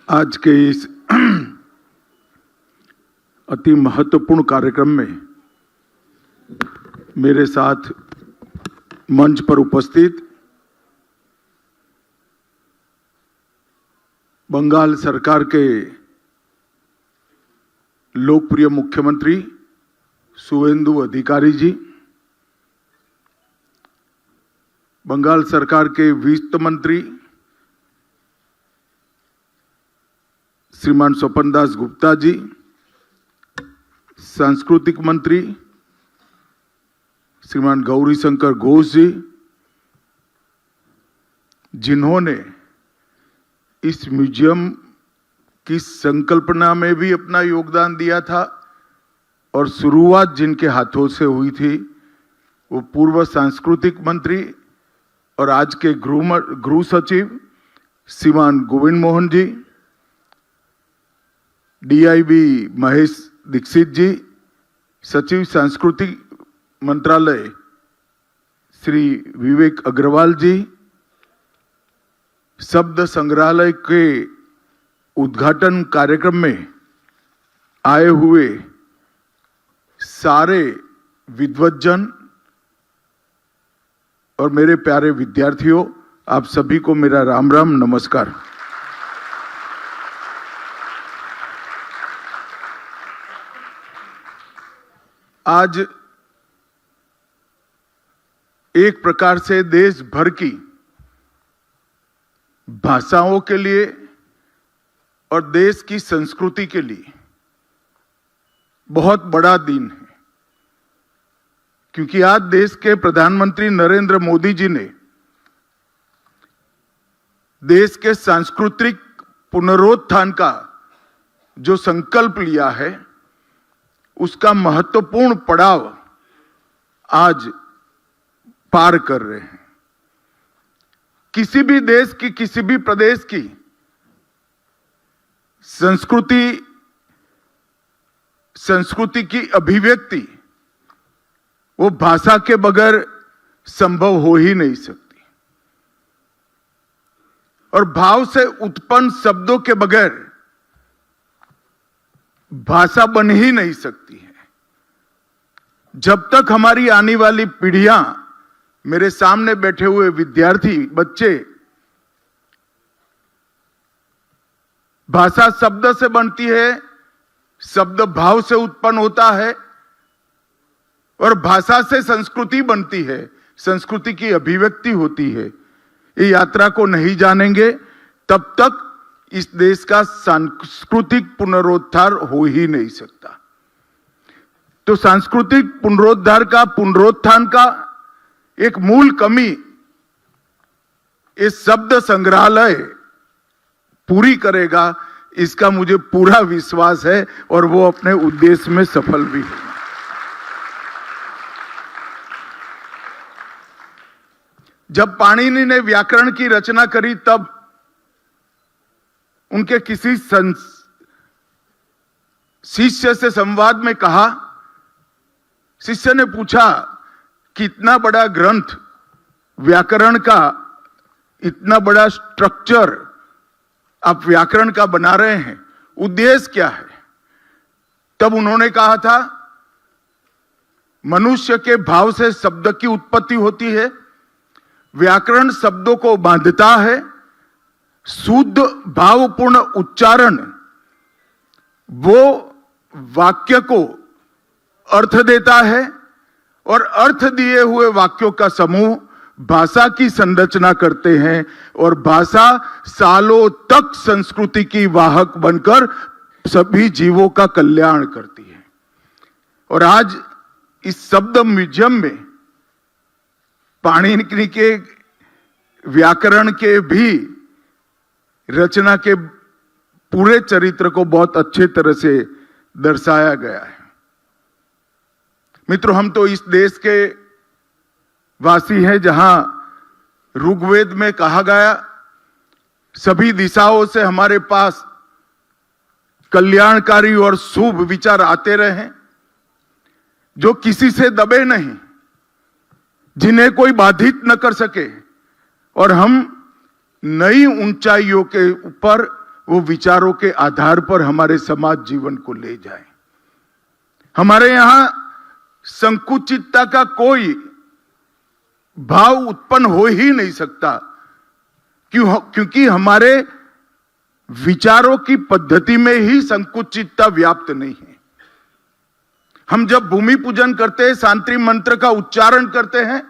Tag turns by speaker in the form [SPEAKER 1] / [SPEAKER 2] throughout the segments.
[SPEAKER 1] आज के इस अति महत्वपूर्ण कार्यक्रम में मेरे साथ मंच पर उपस्थित बंगाल सरकार के लोकप्रिय मुख्यमंत्री शुवेंदु अधिकारी जी, बंगाल सरकार के वित्त मंत्री श्रीमान स्वपन दास गुप्ता जी, सांस्कृतिक मंत्री श्रीमान गौरी शंकर घोष जी, जिन्होंने इस म्यूजियम की संकल्पना में भी अपना योगदान दिया था और शुरुआत जिनके हाथों से हुई थी वो पूर्व सांस्कृतिक मंत्री और आज के गृह सचिव श्रीमान गोविंद मोहन जी, डीआईबी महेश दीक्षित जी, सचिव सांस्कृतिक मंत्रालय श्री विवेक अग्रवाल जी, शब्द संग्रहालय के उद्घाटन कार्यक्रम में आए हुए सारे विद्वज्जन और मेरे प्यारे विद्यार्थियों, आप सभी को मेरा राम राम नमस्कार। आज एक प्रकार से देश भर की भाषाओं के लिए और देश की संस्कृति के लिए बहुत बड़ा दिन है, क्योंकि आज देश के प्रधानमंत्री नरेंद्र मोदी जी ने देश के सांस्कृतिक पुनरुत्थान का जो संकल्प लिया है उसका महत्वपूर्ण पड़ाव आज पार कर रहे हैं। किसी भी देश की, किसी भी प्रदेश की संस्कृति की अभिव्यक्ति वो भाषा के बगैर संभव हो ही नहीं सकती और भाव से उत्पन्न शब्दों के बगैर भाषा बन ही नहीं सकती है। जब तक हमारी आने वाली पीढ़ियां, मेरे सामने बैठे हुए विद्यार्थी बच्चे भाषा शब्द से बनती है, शब्द भाव से उत्पन्न होता है और भाषा से संस्कृति बनती है, संस्कृति की अभिव्यक्ति होती है। ये यात्रा को नहीं जानेंगे तब तक इस देश का सांस्कृतिक पुनरुद्धार हो ही नहीं सकता। तो सांस्कृतिक पुनरुत्थान का एक मूल कमी इस शब्द संग्रहालय पूरी करेगा, इसका मुझे पूरा विश्वास है और वो अपने उद्देश्य में सफल भी है। जब पाणिनि ने व्याकरण की रचना करी तब उनके किसी शिष्य से संवाद में कहा, शिष्य ने पूछा कि इतना बड़ा ग्रंथ व्याकरण का, इतना बड़ा स्ट्रक्चर आप व्याकरण का बना रहे हैं, उद्देश्य क्या है? तब उन्होंने कहा था, मनुष्य के भाव से शब्द की उत्पत्ति होती है, व्याकरण शब्दों को बांधता है, शुद्ध भावपूर्ण उच्चारण वो वाक्य को अर्थ देता है और अर्थ दिए हुए वाक्यों का समूह भाषा की संरचना करते हैं और भाषा सालों तक संस्कृति की वाहक बनकर सभी जीवों का कल्याण करती है। और आज इस शब्द म्यूजियम में पाणिनि के व्याकरण के भी रचना के पूरे चरित्र को बहुत अच्छे तरह से दर्शाया गया है। मित्रों, हम तो इस देश के वासी हैं जहां ऋग्वेद में कहा गया, सभी दिशाओं से हमारे पास कल्याणकारी और शुभ विचार आते रहे, जो किसी से दबे नहीं, जिन्हें कोई बाधित न कर सके और हम नई ऊंचाइयों के ऊपर वो विचारों के आधार पर हमारे समाज जीवन को ले जाए। हमारे यहां संकुचितता का कोई भाव उत्पन्न हो ही नहीं सकता, क्योंकि हमारे विचारों की पद्धति में ही संकुचितता व्याप्त नहीं है। हम जब भूमि पूजन करते हैं, शांति मंत्र का उच्चारण करते हैं,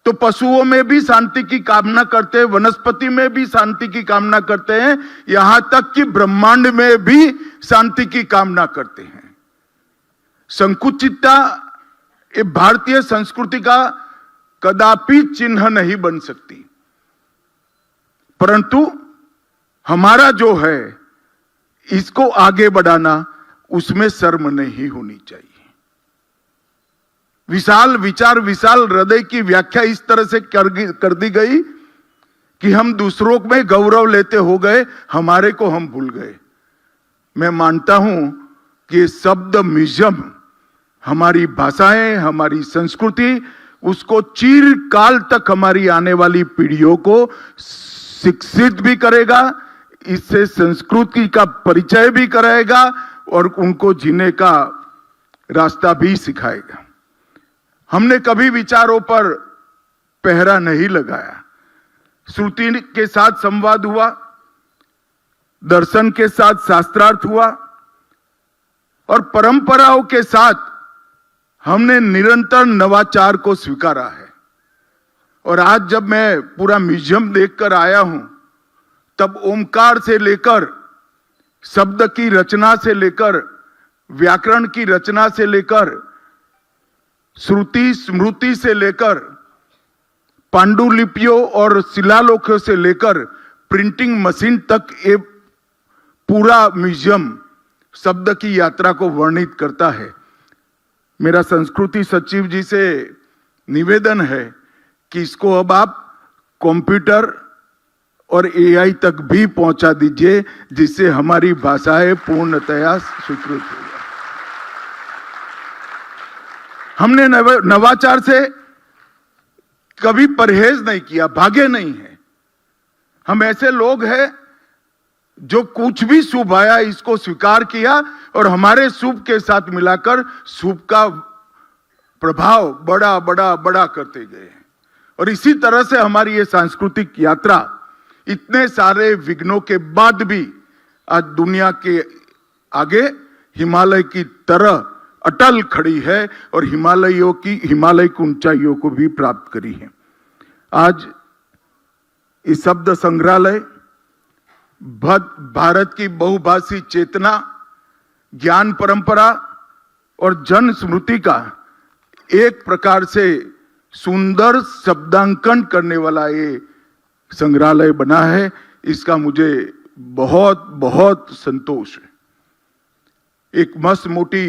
[SPEAKER 1] तो पशुओं में भी शांति की कामना करते हैं, वनस्पति में भी शांति की कामना करते हैं, यहां तक कि ब्रह्मांड में भी शांति की कामना करते हैं। संकुचितता ये भारतीय संस्कृति का कदापि चिन्ह नहीं बन सकती, परंतु हमारा जो है इसको आगे बढ़ाना, उसमें शर्म नहीं होनी चाहिए। विशाल विचार, विशाल हृदय की व्याख्या इस तरह से कर दी गई कि हम दूसरों में गौरव लेते हो गए, हमारे को हम भूल गए। मैं मानता हूं कि शब्द म्यूजियम हमारी भाषाएं, हमारी संस्कृति, उसको चिरकाल तक हमारी आने वाली पीढ़ियों को शिक्षित भी करेगा, इससे संस्कृति का परिचय भी कराएगा और उनको जीने का रास्ता भी सिखाएगा। हमने कभी विचारों पर पहरा नहीं लगाया। श्रुति के साथ संवाद हुआ, दर्शन के साथ शास्त्रार्थ हुआ और परंपराओं के साथ हमने निरंतर नवाचार को स्वीकारा है। और आज जब मैं पूरा म्यूजियम देखकर आया हूं, तब ओमकार से लेकर, शब्द की रचना से लेकर, व्याकरण की रचना से लेकर, श्रुति स्मृति से लेकर, पांडुलिपियों और शिलालेखों से लेकर प्रिंटिंग मशीन तक ये पूरा म्यूजियम शब्द की यात्रा को वर्णित करता है। मेरा संस्कृति सचिव जी से निवेदन है कि इसको अब आप कंप्यूटर और एआई तक भी पहुंचा दीजिए, जिससे हमारी भाषाएं पूर्णतया स्वीकृत हो जाए। हमने नवाचार से कभी परहेज नहीं किया, भागे नहीं है। हम ऐसे लोग हैं जो कुछ भी शुभ आया इसको स्वीकार किया और हमारे शुभ के साथ मिलाकर शुभ का प्रभाव बड़ा बड़ा बड़ा करते गए। और इसी तरह से हमारी ये सांस्कृतिक यात्रा इतने सारे विघ्नों के बाद भी आज दुनिया के आगे हिमालय की तरह अटल खड़ी है और हिमालय की ऊंचाइयों को भी प्राप्त करी है। आज इस शब्द संग्रहालय भारत की बहुभाषी चेतना, ज्ञान परंपरा और जन स्मृति का एक प्रकार से सुंदर शब्दांकन करने वाला ये संग्रहालय बना है। इसका मुझे बहुत बहुत संतोष है। एक मस्त मोटी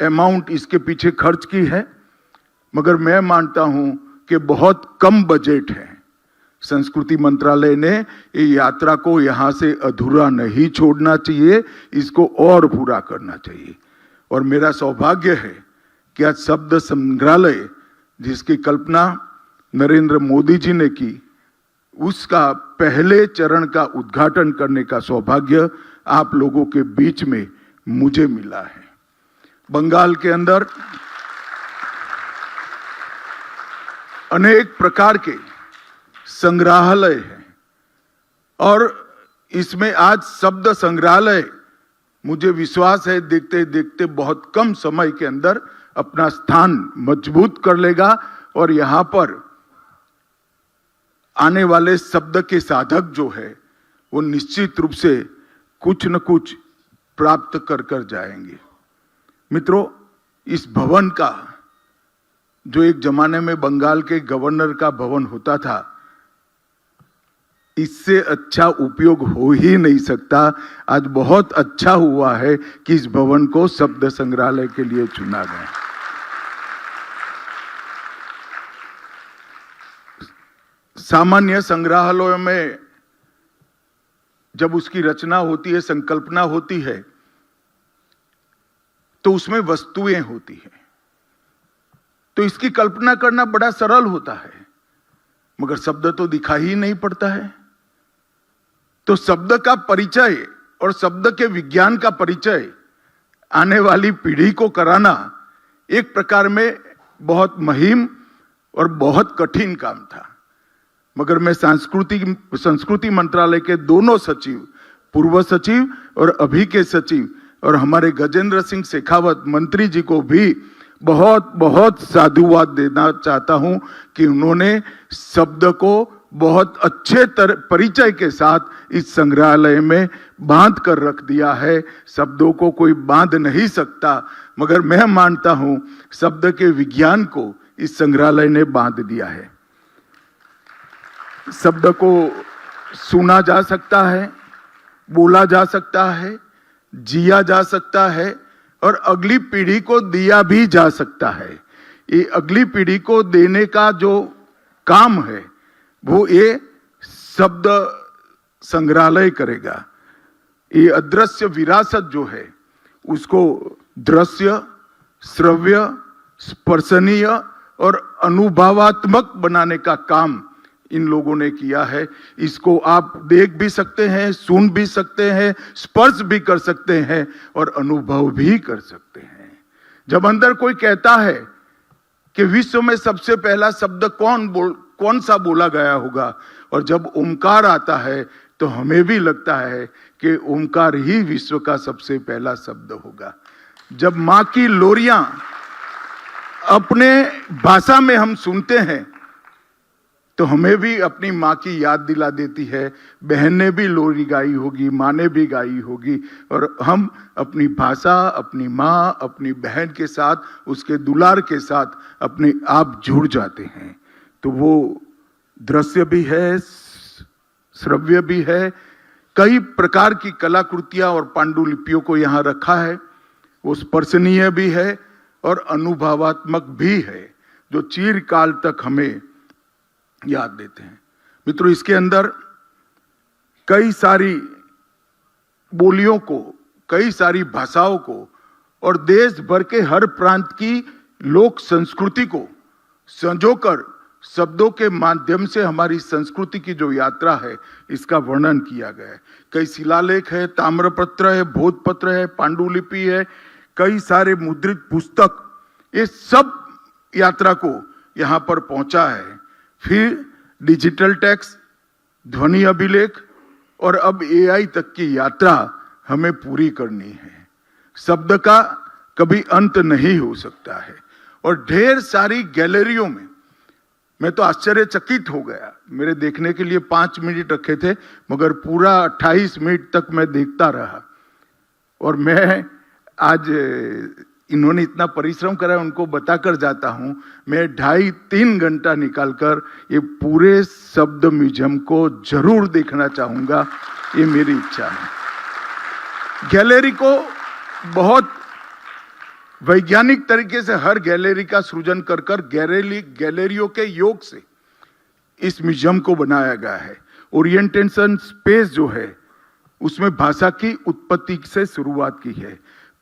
[SPEAKER 1] अमाउंट इसके पीछे खर्च की है, मगर मैं मानता हूं कि बहुत कम बजट है। संस्कृति मंत्रालय ने ये यात्रा को यहां से अधूरा नहीं छोड़ना चाहिए, इसको और पूरा करना चाहिए। और मेरा सौभाग्य है कि आज शब्द संग्रहालय, जिसकी कल्पना नरेंद्र मोदी जी ने की, उसका पहले चरण का उद्घाटन करने का सौभाग्य आप लोगों के बीच में मुझे मिला है। बंगाल के अंदर अनेक प्रकार के संग्रहालय है और इसमें आज शब्द संग्रहालय, मुझे विश्वास है देखते देखते बहुत कम समय के अंदर अपना स्थान मजबूत कर लेगा और यहां पर आने वाले शब्द के साधक जो है वो निश्चित रूप से कुछ न कुछ प्राप्त कर कर जाएंगे। मित्रों, इस भवन का, जो एक जमाने में बंगाल के गवर्नर का भवन होता था, इससे अच्छा उपयोग हो ही नहीं सकता। आज बहुत अच्छा हुआ है कि इस भवन को शब्द संग्रहालय के लिए चुना गया। सामान्य संग्रहालयों में जब उसकी रचना होती है, संकल्पना होती है, तो उसमें वस्तुएं होती है, तो इसकी कल्पना करना बड़ा सरल होता है, मगर शब्द तो दिखाई ही नहीं पड़ता है। तो शब्द का परिचय और शब्द के विज्ञान का परिचय आने वाली पीढ़ी को कराना एक प्रकार में बहुत मुहिम और बहुत कठिन काम था। मगर मैं संस्कृति मंत्रालय के दोनों सचिव, पूर्व सचिव और अभी के सचिव और हमारे गजेंद्र सिंह शेखावत मंत्री जी को भी बहुत बहुत साधुवाद देना चाहता हूं कि उन्होंने शब्द को बहुत अच्छे परिचय के साथ इस संग्रहालय में बांध कर रख दिया है। शब्दों को कोई बांध नहीं सकता, मगर मैं मानता हूं शब्द के विज्ञान को इस संग्रहालय ने बांध दिया है। शब्द को सुना जा सकता है, बोला जा सकता है, जिया जा सकता है और अगली पीढ़ी को दिया भी जा सकता है। ये अगली पीढ़ी को देने का जो काम है वो ये शब्द संग्रहालय करेगा। ये अदृश्य विरासत जो है उसको दृश्य, श्रव्य, स्पर्शनीय और अनुभवात्मक बनाने का काम इन लोगों ने किया है। इसको आप देख भी सकते हैं, सुन भी सकते हैं, स्पर्श भी कर सकते हैं और अनुभव भी कर सकते हैं। जब अंदर कोई कहता है कि विश्व में सबसे पहला शब्द कौन सा बोला गया होगा, और जब ओमकार आता है तो हमें भी लगता है कि ओमकार ही विश्व का सबसे पहला शब्द होगा। जब माँ की लोरियां अपने भाषा में हम सुनते हैं तो हमें भी अपनी माँ की याद दिला देती है। बहन ने भी लोरी गाई होगी, माँ ने भी गाई होगी, और हम अपनी भाषा, अपनी माँ, अपनी बहन के साथ, उसके दुलार के साथ अपने आप जुड़ जाते हैं। तो वो दृश्य भी है, श्रव्य भी है, कई प्रकार की कलाकृतियां और पांडुलिपियों को यहाँ रखा है। वो स्पर्शनीय भी है और अनुभवात्मक भी है, जो चिरकाल तक हमें याद देते हैं। मित्रों, इसके अंदर कई सारी बोलियों को, कई सारी भाषाओं को और देश भर के हर प्रांत की लोक संस्कृति को संजोकर शब्दों के माध्यम से हमारी संस्कृति की जो यात्रा है इसका वर्णन किया गया है। कई शिलालेख है, ताम्रपत्र है, भोजपत्र है, पांडुलिपि है, कई सारे मुद्रित पुस्तक, ये सब यात्रा को यहाँ पर पहुंचा है। फिर डिजिटल टेक्स्ट, ध्वनि अभिलेख और अब AI तक की यात्रा हमें पूरी करनी है। शब्द का कभी अंत नहीं हो सकता है। और ढेर सारी गैलरियों में मैं तो आश्चर्यचकित हो गया। मेरे देखने के लिए 5 मिनट रखे थे, मगर पूरा 28 मिनट तक मैं देखता रहा। और मैं आज इन्होंने इतना परिश्रम करा, उनको बताकर जाता हूं। मैं 2.5-3 घंटा निकालकर ये पूरे शब्द म्यूजियम को जरूर देखना चाहूंगा, ये मेरी इच्छा है। गैलरी को बहुत वैज्ञानिक तरीके से हर गैलरी का सृजन कर गैलरियों के योग से इस म्यूजियम को बनाया गया है। ओरिएंटेशन स्पेस जो है उसमें भाषा की उत्पत्ति से शुरुआत की है।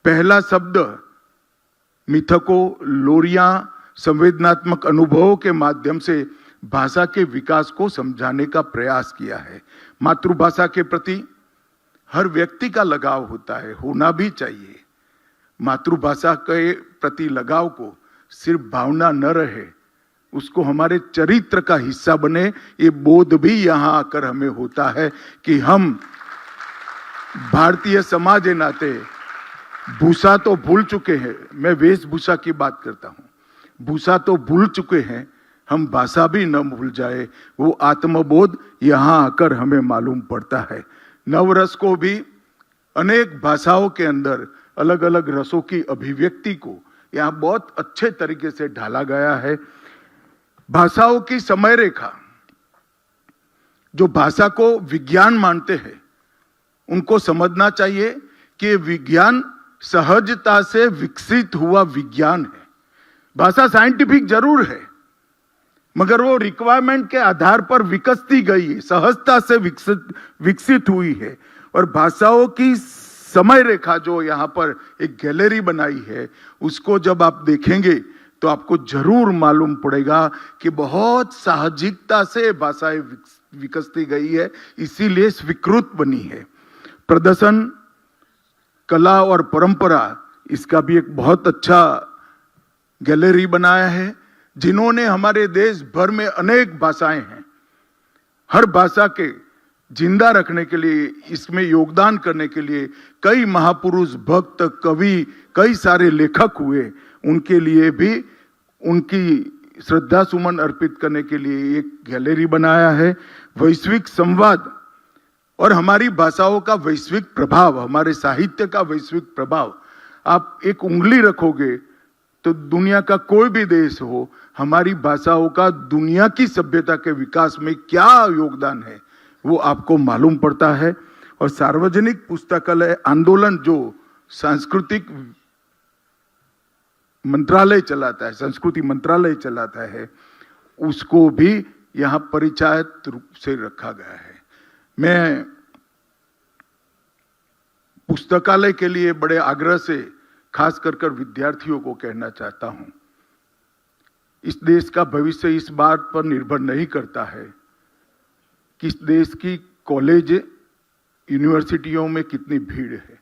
[SPEAKER 1] पहला शब्द मिथकों, लोरियां, संवेदनात्मक अनुभवों के माध्यम से भाषा के विकास को समझाने का प्रयास किया है। मातृभाषा के प्रति हर व्यक्ति का लगाव होता है, होना भी चाहिए। मातृभाषा के प्रति लगाव को सिर्फ भावना न रहे, उसको हमारे चरित्र का हिस्सा बने, ये बोध भी यहाँ आकर हमें होता है कि हम भारतीय समाज के नाते भूषा तो भूल चुके हैं। मैं वेशभूषा की बात करता हूँ। भूषा तो भूल चुके हैं, हम भाषा भी न भूल जाए, वो आत्मबोध यहाँ आकर हमें मालूम पड़ता है। नवरस को भी अनेक भाषाओं के अंदर अलग अलग रसों की अभिव्यक्ति को यहाँ बहुत अच्छे तरीके से ढाला गया है। भाषाओं की समय रेखा, जो भाषा को विज्ञान मानते हैं उनको समझना चाहिए कि विज्ञान सहजता से विकसित हुआ विज्ञान है। भाषा साइंटिफिक जरूर है, मगर वो रिक्वायरमेंट के आधार पर विकसती गई है, सहजता से विकसित हुई है। और भाषाओं की समय रेखा जो यहाँ पर एक गैलरी बनाई है, उसको जब आप देखेंगे तो आपको जरूर मालूम पड़ेगा कि बहुत साहजिकता से भाषाएं विकसती गई है, इसीलिए स्वीकृत बनी है। प्रदर्शन, कला और परंपरा, इसका भी एक बहुत अच्छा गैलरी बनाया है। जिन्होंने हमारे देश भर में अनेक भाषाएं हैं, हर भाषा के जिंदा रखने के लिए, इसमें योगदान करने के लिए कई महापुरुष, भक्त, कवि, कई सारे लेखक हुए। उनके लिए भी उनकी श्रद्धा सुमन अर्पित करने के लिए एक गैलरी बनाया है। वैश्विक संवाद और हमारी भाषाओं का वैश्विक प्रभाव, हमारे साहित्य का वैश्विक प्रभाव, आप एक उंगली रखोगे तो दुनिया का कोई भी देश हो, हमारी भाषाओं का दुनिया की सभ्यता के विकास में क्या योगदान है वो आपको मालूम पड़ता है। और सार्वजनिक पुस्तकालय आंदोलन जो सांस्कृतिक मंत्रालय चलाता है, संस्कृति मंत्रालय चलाता है, उसको भी यहां परिचायक रूप से रखा गया है। मैं पुस्तकालय के लिए बड़े आग्रह से खास कर विद्यार्थियों को कहना चाहता हूं, इस देश का भविष्य इस बात पर निर्भर नहीं करता है कि इस देश की कॉलेज, यूनिवर्सिटियों में कितनी भीड़ है।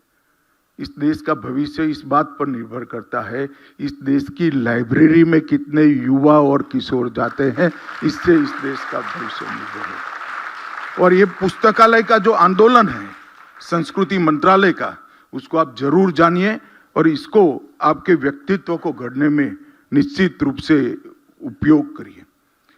[SPEAKER 1] इस देश का भविष्य इस बात पर निर्भर करता है इस देश की लाइब्रेरी में कितने युवा और किशोर जाते हैं, इससे इस देश का भविष्य निर्भर है। और ये पुस्तकालय का जो आंदोलन है संस्कृति मंत्रालय का, उसको आप जरूर जानिए और इसको आपके व्यक्तित्व को गढ़ने में निश्चित रूप से उपयोग करिए।